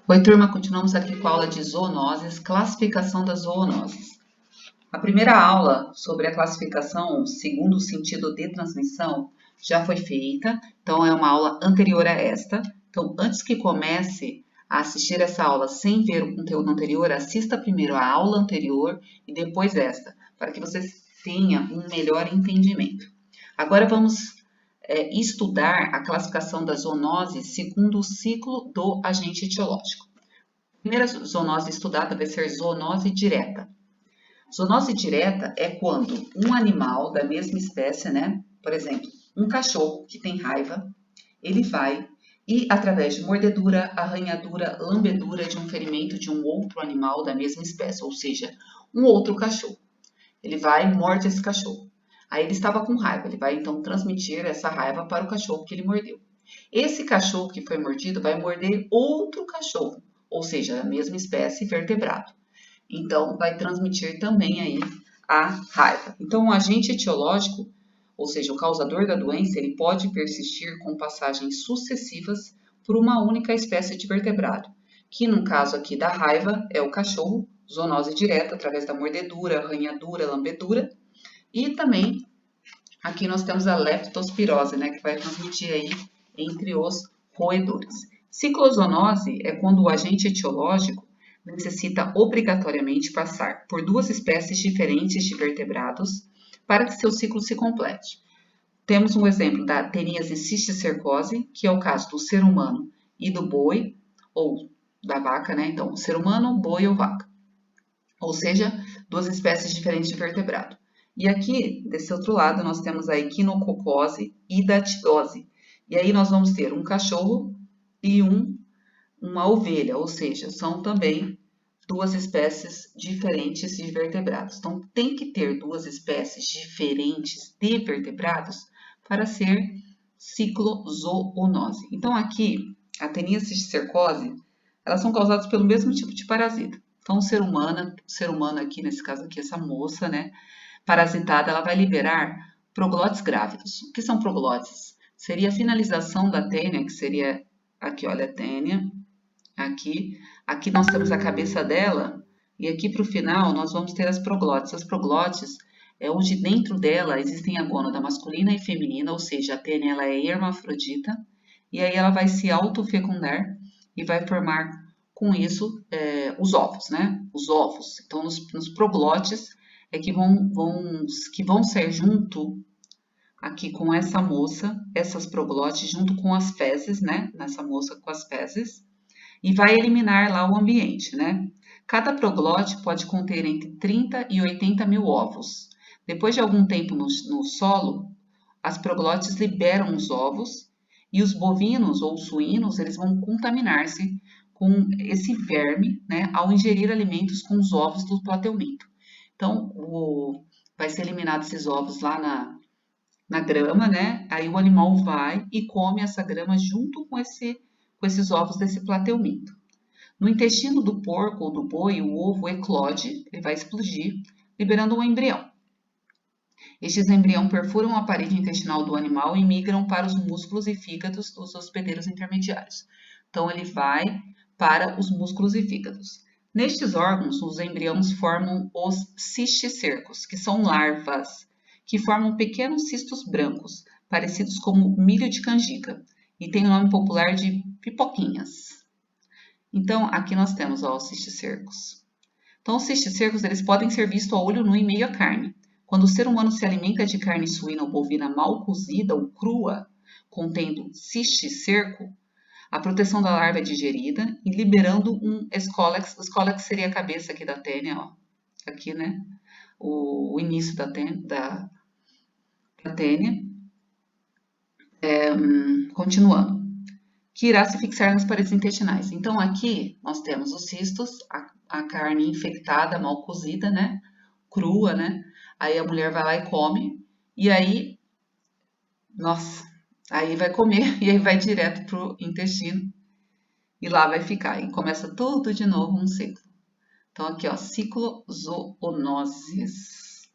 Oi, turma, continuamos aqui com a aula de zoonoses, classificação das zoonoses. A primeira aula sobre a classificação segundo o sentido de transmissão já foi feita, então é uma aula anterior a esta. Então, antes que comece a assistir essa aula sem ver o conteúdo anterior, assista primeiro a aula anterior e depois esta, para que você tenha um melhor entendimento. Agora vamos estudar a classificação das zoonoses segundo o ciclo do agente etiológico. A primeira zoonose estudada vai ser zoonose direta. Zoonose direta é quando um animal da mesma espécie, né? Por exemplo, um cachorro que tem raiva, ele vai e através de mordedura, arranhadura, lambedura de um ferimento de um outro animal da mesma espécie, ou seja, um outro cachorro. Ele vai e morde esse cachorro. Aí ele estava com raiva, ele vai então transmitir essa raiva para o cachorro que ele mordeu. Esse cachorro que foi mordido vai morder outro cachorro, ou seja, da mesma espécie, vertebrado. Então, vai transmitir também aí a raiva. Então, o agente etiológico, ou seja, o causador da doença, ele pode persistir com passagens sucessivas por uma única espécie de vertebrado, que no caso aqui da raiva é o cachorro, zoonose direta através da mordedura, arranhadura, lambedura, e também aqui nós temos a leptospirose, né, que vai transmitir aí entre os roedores. Ciclozoonose é quando o agente etiológico necessita obrigatoriamente passar por duas espécies diferentes de vertebrados para que seu ciclo se complete. Temos um exemplo da teníase cisticercose, que é o caso do ser humano e do boi, ou da vaca, né? Então, ser humano, boi ou vaca. Ou seja, duas espécies diferentes de vertebrado. E aqui, desse outro lado, nós temos a equinococose e datidose. E aí nós vamos ter um cachorro e uma ovelha, ou seja, são também duas espécies diferentes de vertebrados. Então, tem que ter duas espécies diferentes de vertebrados para ser ciclozoonose. Então, aqui, a teníase cisticercose, elas são causadas pelo mesmo tipo de parasita. Então, o ser humano aqui, nesse caso aqui, essa moça, né, parasitada, ela vai liberar proglotes grávidos. O que são proglotes? Seria a finalização da tênia, que seria aqui, olha, a tênia, aqui. Aqui nós temos a cabeça dela, e aqui para o final nós vamos ter as proglotes. As proglotes é onde dentro dela existem a gônada masculina e feminina, ou seja, a tênia ela é hermafrodita, e aí ela vai se autofecundar e vai formar com isso os ovos, né? Os ovos. Então, nos proglotes é que vão ser junto aqui com essa moça, essas proglotes, junto com as fezes, né? Nessa moça com as fezes, e vai eliminar lá o ambiente, né? Cada proglote pode conter entre 30 e 80 mil ovos. Depois de algum tempo no solo, as proglotes liberam os ovos e os bovinos ou suínos, eles vão contaminar-se com esse verme, né, ao ingerir alimentos com os ovos do platelminto. Então, vai ser eliminado esses ovos lá na grama, né? Aí o animal vai e come essa grama junto com esses ovos desse platelminto. No intestino do porco ou do boi, o ovo eclode, ele vai explodir, liberando um embrião. Estes embriões perfuram a parede intestinal do animal e migram para os músculos e fígados dos hospedeiros intermediários. Então, ele vai para os músculos e fígados. Nestes órgãos, os embriões formam os cisticercos, que são larvas, que formam pequenos cistos brancos, parecidos com milho de canjica, e tem o nome popular de pipoquinhas. Então, aqui nós temos os cisticercos. Então, os cisticercos eles podem ser vistos a olho nu em meio à carne. Quando o ser humano se alimenta de carne suína ou bovina mal cozida ou crua, contendo cisticerco, a proteção da larva é digerida e liberando um escólex. O escólex seria a cabeça aqui da tênia, ó. Aqui, né? O início da tênia. Continuando. Que irá se fixar nas paredes intestinais. Então, aqui nós temos os cistos, a carne infectada, mal cozida, né? Crua, né? Aí a mulher vai lá e come, e aí, nossa, aí vai comer e aí vai direto pro intestino e lá vai ficar. E começa tudo de novo um ciclo. Então, aqui, ó, ciclozoonoses.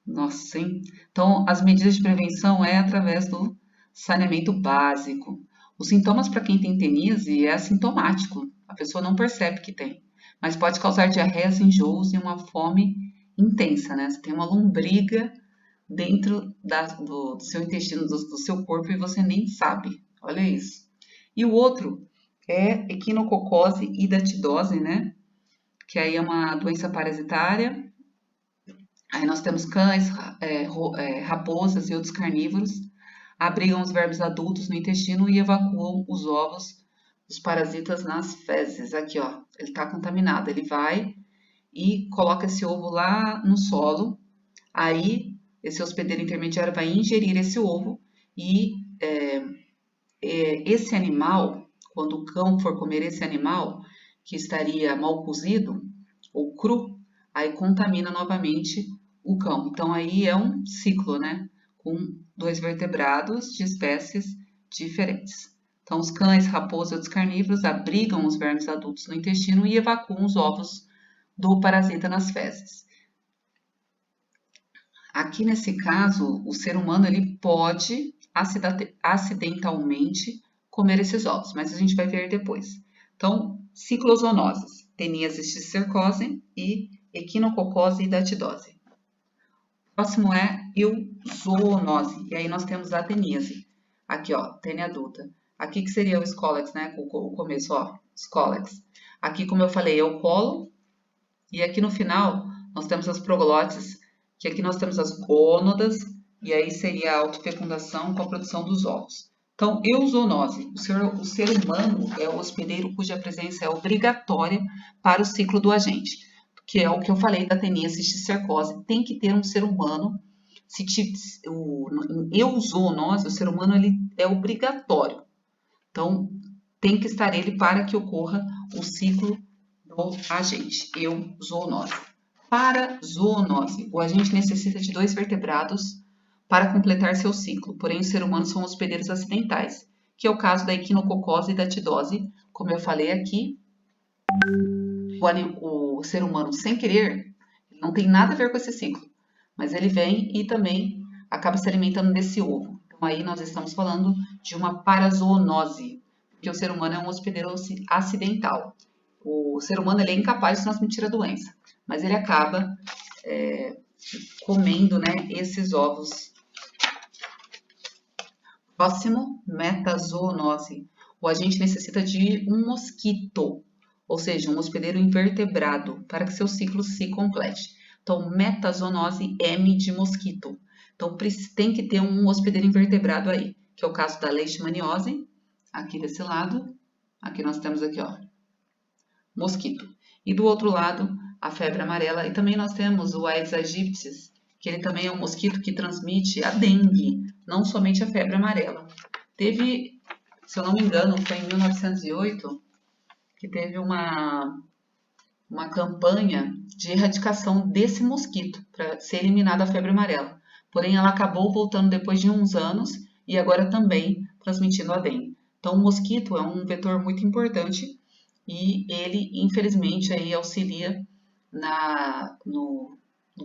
Nossa, hein? Então, as medidas de prevenção é através do saneamento básico. Os sintomas para quem tem teníase é assintomático, a pessoa não percebe que tem, mas pode causar diarreias, enjoos e uma fome intensa, né? Você tem uma lombriga dentro do seu intestino, do seu corpo e você nem sabe. Olha isso. E o outro é equinococose hidatidose, né? Que aí é uma doença parasitária. Aí nós temos cães, raposas e outros carnívoros. Abrigam os vermes adultos no intestino e evacuam os ovos dos parasitas nas fezes. Aqui, ó, ele está contaminado. Ele vai e coloca esse ovo lá no solo. Aí, esse hospedeiro intermediário vai ingerir esse ovo e esse animal, quando o cão for comer esse animal, que estaria mal cozido ou cru, aí contamina novamente o cão. Então, aí é um ciclo, né? Com 2 vertebrados de espécies diferentes. Então, os cães, raposas e outros carnívoros abrigam os vermes adultos no intestino e evacuam os ovos do parasita nas fezes. Aqui nesse caso, o ser humano ele pode acidentalmente comer esses ovos, mas a gente vai ver depois. Então, ciclozoonoses, teníase cistercose e equinococose hidatidose. O próximo é euzoonose, e aí nós temos a teníase. Aqui, ó, tênia adulta. Aqui que seria o Scolex, né, o começo, ó, Scolex. Aqui, como eu falei, é o colo, e aqui no final nós temos as proglotes, que aqui nós temos as gônadas, e aí seria a autofecundação com a produção dos ovos. Então, euzoonose. O ser humano é o hospedeiro cuja presença é obrigatória para o ciclo do agente, que é o que eu falei da teníase cisticercose. Tem que ter um ser humano. Em euzoonose, o ser humano ele é obrigatório. Então, tem que estar ele para que ocorra o ciclo do agente, euzoonose. Para zoonose, o agente necessita de 2 vertebrados para completar seu ciclo, porém os seres humanos são hospedeiros acidentais, que é o caso da equinococose e da tidose, como eu falei aqui. O ser humano, sem querer, não tem nada a ver com esse ciclo, mas ele vem e também acaba se alimentando desse ovo. Então aí nós estamos falando de uma parazoonose, porque o ser humano é um hospedeiro acidental. O ser humano ele é incapaz de transmitir a doença, mas ele acaba comendo, né, esses ovos. Próximo, metazoonose. O agente necessita de um mosquito, ou seja, um hospedeiro invertebrado, para que seu ciclo se complete. Então, metazoonose, M de mosquito. Então, tem que ter um hospedeiro invertebrado aí, que é o caso da leishmaniose, aqui desse lado. Aqui nós temos aqui, ó, mosquito. E do outro lado, a febre amarela. E também nós temos o Aedes aegypti, que ele também é um mosquito que transmite a dengue, não somente a febre amarela. Teve, se eu não me engano, foi em 1908, que teve uma campanha de erradicação desse mosquito, para ser eliminada a febre amarela. Porém, ela acabou voltando depois de uns anos e agora também transmitindo a dengue. Então, o mosquito é um vetor muito importante e ele, infelizmente, aí auxilia no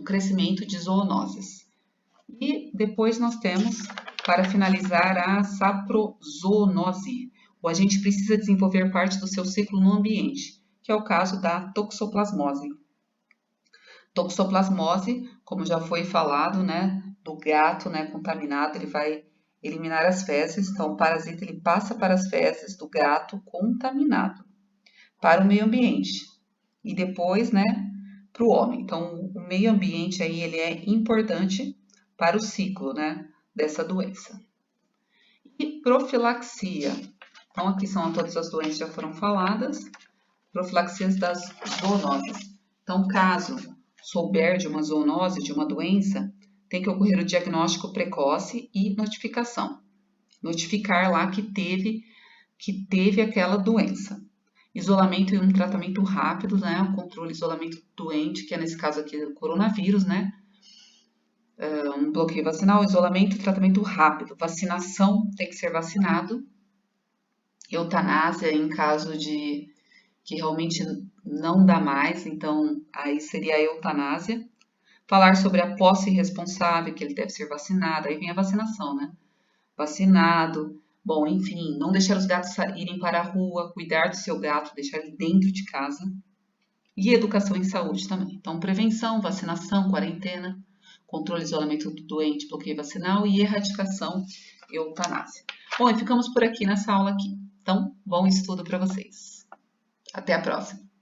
crescimento de zoonoses. E depois nós temos, para finalizar, a saprozoonose. O agente precisa desenvolver parte do seu ciclo no ambiente, que é o caso da toxoplasmose. Toxoplasmose, como já foi falado, né, do gato, né, contaminado, ele vai eliminar as fezes. Então, o parasita ele passa para as fezes do gato contaminado, para o meio ambiente e depois, né, para o homem. Então, o meio ambiente aí ele é importante para o ciclo, né, dessa doença. E profilaxia. Então, aqui são todas as doenças que já foram faladas. Profilaxias das zoonoses. Então, caso souber de uma zoonose, de uma doença, tem que ocorrer o diagnóstico precoce e notificação. Notificar lá que teve aquela doença. Isolamento e um tratamento rápido, né? O controle e isolamento do doente, que é nesse caso aqui o coronavírus, né? Um bloqueio vacinal, isolamento e tratamento rápido. Vacinação, tem que ser vacinado. Eutanásia em caso de que realmente não dá mais, então aí seria a eutanásia. Falar sobre a posse responsável, que ele deve ser vacinado, aí vem a vacinação, né? Vacinado, Bom, enfim, não deixar os gatos irem para a rua, cuidar do seu gato, deixar ele dentro de casa. E educação em saúde também. Então, prevenção, vacinação, quarentena, controle e isolamento do doente, bloqueio vacinal e erradicação e eutanásia. Bom, e ficamos por aqui nessa aula aqui. Então, bom estudo para vocês. Até a próxima.